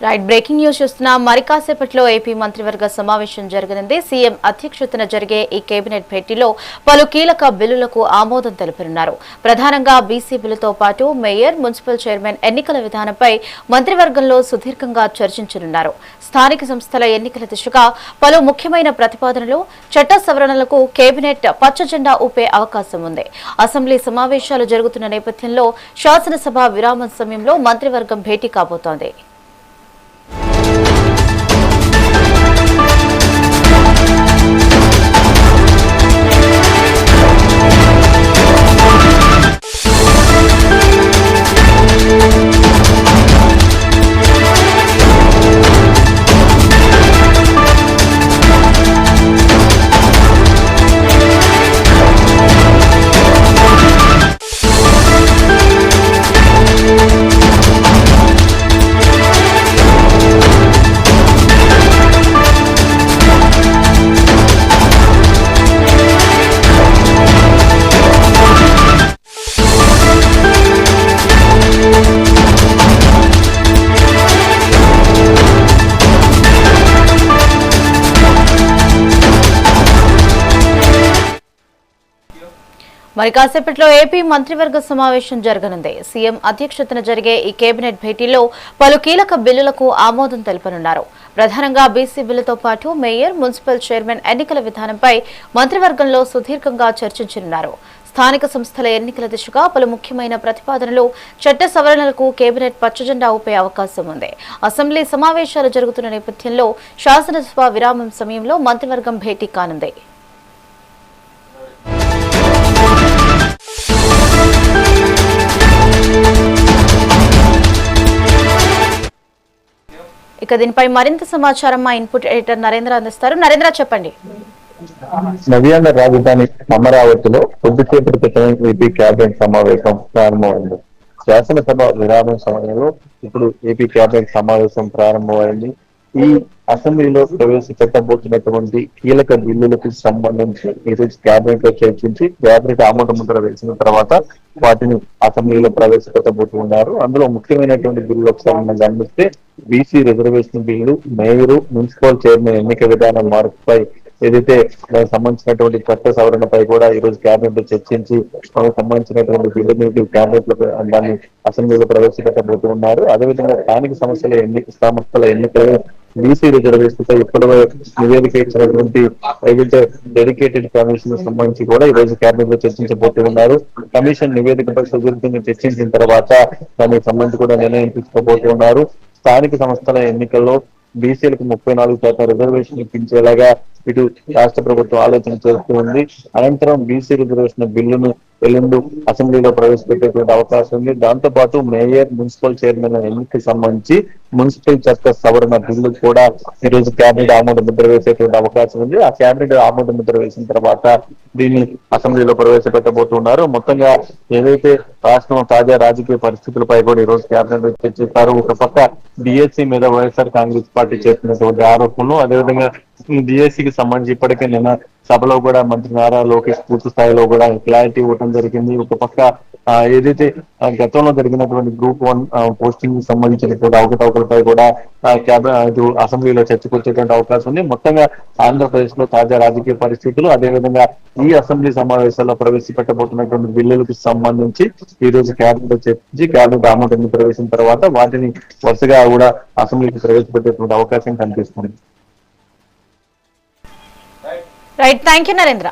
Right breaking news చూస్తున్నాం. మరి కాసేపట్లో ఏపీ మంత్రివర్గ సమావేశం జరగనుంది. సీఎం అధ్యక్షతన జరిగే ఈ కేబినెట్ భేటీలో పలు కీలక బిల్లులకు ఆమోదం తెలుపనున్నారు. ప్రధానంగా బీసీ బిల్లుతో పాటు మేయర్, మున్సిపల్ చైర్మన్ ఎన్నికల విధానంపై మంత్రివర్గంలో సుదీర్ఘంగా చర్చించనున్నారు. స్థానిక సంస్థల ఎన్నికల దిశగా పలు ముఖ్యమైన ప్రతిపాదనలు, చట్ట సవరణలకు కేబినెట్ పచ్చజెండా ఊపే అవకాశం ఉంది. అసెంబ్లీ సమావేశాలు జరుగుతున్న నేపథ్యంలో శాసనసభ విరామం సమయంలో మంత్రివర్గం భేటీ కాబోతోంది. మరి కాసేపట్లో ఏపీ మంత్రివర్గ సమావేశం జరగనుంది. సీఎం అధ్యక్షతన జరిగే ఈ కేబినెట్ భేటీలో పలు కీలక బిల్లులకు ఆమోదం తెలుపనున్నారు. ప్రధానంగా బీసీ బిల్లుతో పాటు మేయర్, మున్సిపల్ చైర్మన్ ఎన్నికల విధానంపై మంత్రివర్గంలో సుదీర్ఘంగా చర్చించనున్నారు. స్థానిక సంస్థల ఎన్నికల దిశగా పలు ముఖ్యమైన ప్రతిపాదనలు, చట్ట సవరణలకు కేబినెట్ పచ్చజెండా ఊపే అవకాశం ఉంది. అసెంబ్లీ సమావేశాలు జరుగుతున్న నేపథ్యంలో శాసనసభ విరామం సమయంలో మంత్రివర్గం భేటీ కానుంది. ఇక దీనిపై మరింత సమాచారం మా ఇన్పుట్ ఎడిటర్ నరేంద్ర అందిస్తారు. నరేంద్ర, చెప్పండి. నవ్యాంధ్ర రాజధాని అమరావతిలో కొద్దిసేపటి క్రితం ఏపీ కేబినెట్ సమావేశం ప్రారంభమైంది. శాసనసభ విరామం సమయంలో ఇప్పుడు ఏపీ కేబినెట్ సమావేశం ప్రారంభమైంది. ఈ అసెంబ్లీలో ప్రవేశపెట్టబోతున్నటువంటి కీలక బిల్లులకు సంబంధించి ఈరోజు కేబినెట్ లో చర్చించి కేబినెట్ ఆమోద ముద్ర వేసిన తర్వాత వాటిని అసెంబ్లీలో ప్రవేశపెట్టబోతున్నారు. అందులో ముఖ్యమైనటువంటి బిల్లు ఒకసారి మనం గమనిస్తే BC reservation bill, mayor, municipal chairman ఎన్నిక విధానం మార్పుపై ఏదైతే దానికి సంబంధించినటువంటి చట్ట సవరణపై కూడా ఈ రోజు కేబినెట్ లో చర్చించి దానికి సంబంధించినటువంటి బిల్లు కేబినెట్ లో దాన్ని అసెంబ్లీలో ప్రవేశపెట్టబోతున్నారు. అదేవిధంగా స్థానిక సంస్థల ఎన్నికలు బీసీ రిజర్వేషన్ పై ఇప్పటివై నివేదిక ఇచ్చినటువంటి ఏదైతే డెడికేటెడ్ కమిషన్ సంబంధించి కూడా ఈ రోజు కేబినెట్ లో చర్చించబోతున్నారు. కమిషన్ నివేదికపై సుదీర్ఘంగా చర్చించిన తర్వాత దానికి సంబంధించి కూడా నిర్ణయం తీసుకోబోతున్నారు. స్థానిక సంస్థల ఎన్నికల్లో బీసీలకు 34% రిజర్వేషన్ ఇప్పించేలాగా ఇటు రాష్ట్ర ప్రభుత్వం ఆలోచన చేస్తూ ఉంది. అనంతరం బీసీ రిజర్వేషన్ బిల్లును ఎల్లుండి అసెంబ్లీలో ప్రవేశపెట్టేటువంటి అవకాశం ఉంది. దాంతో పాటు మేయర్, మున్సిపల్ చైర్మన్ ఎన్నికకి సంబంధించి మున్సిపల్ చట్ట సవరణ బిల్లు కూడా ఈ రోజు కేబినెట్ ఆమోద ముద్ర వేసేటువంటి అవకాశం ఉంది. ఆ కేబినెట్ ఆమోద ముద్ర వేసిన తర్వాత దీన్ని అసెంబ్లీలో ప్రవేశపెట్టబోతున్నారు. మొత్తంగా ఏదైతే రాష్ట్రం తాజా రాజకీయ పరిస్థితులపై కూడా ఈ రోజు కేబినెట్ చర్చిస్తారు. ఒక పక్క డిఎస్సీ మీద వైఎస్ఆర్ కాంగ్రెస్ పార్టీ చేస్తున్నటువంటి ఆరోపణలు, అదేవిధంగా డిఎస్సీకి సంబంధించి ఇప్పటికే నిన్న సభలో కూడా మంత్రి నారా లోకేష్ పూర్తి స్థాయిలో కూడా క్లారిటీ ఇవ్వడం జరిగింది. ఒక పక్క ఏదైతే గతంలో జరిగినటువంటి గ్రూప్ 1 పోస్టింగ్ సంబంధించినటువంటి అవకతవకలపై కూడా అసెంబ్లీలో చర్చకు వచ్చేటువంటి అవకాశం ఉంది. మొత్తంగా ఆంధ్రప్రదేశ్ లో తాజా రాజకీయ పరిస్థితులు, అదేవిధంగా ఈ అసెంబ్లీ సమావేశాల్లో ప్రవేశపెట్టబోతున్నటువంటి బిల్లులకు సంబంధించి ఈ రోజు కేబినెట్ చర్చించి కేబినెట్ ఆమోదాన్ని ప్రవేశించిన తర్వాత వాటిని వరుసగా కూడా అసెంబ్లీకి ప్రవేశపెట్టేటువంటి అవకాశం కనిపిస్తుంది. Right, thank you Narendra.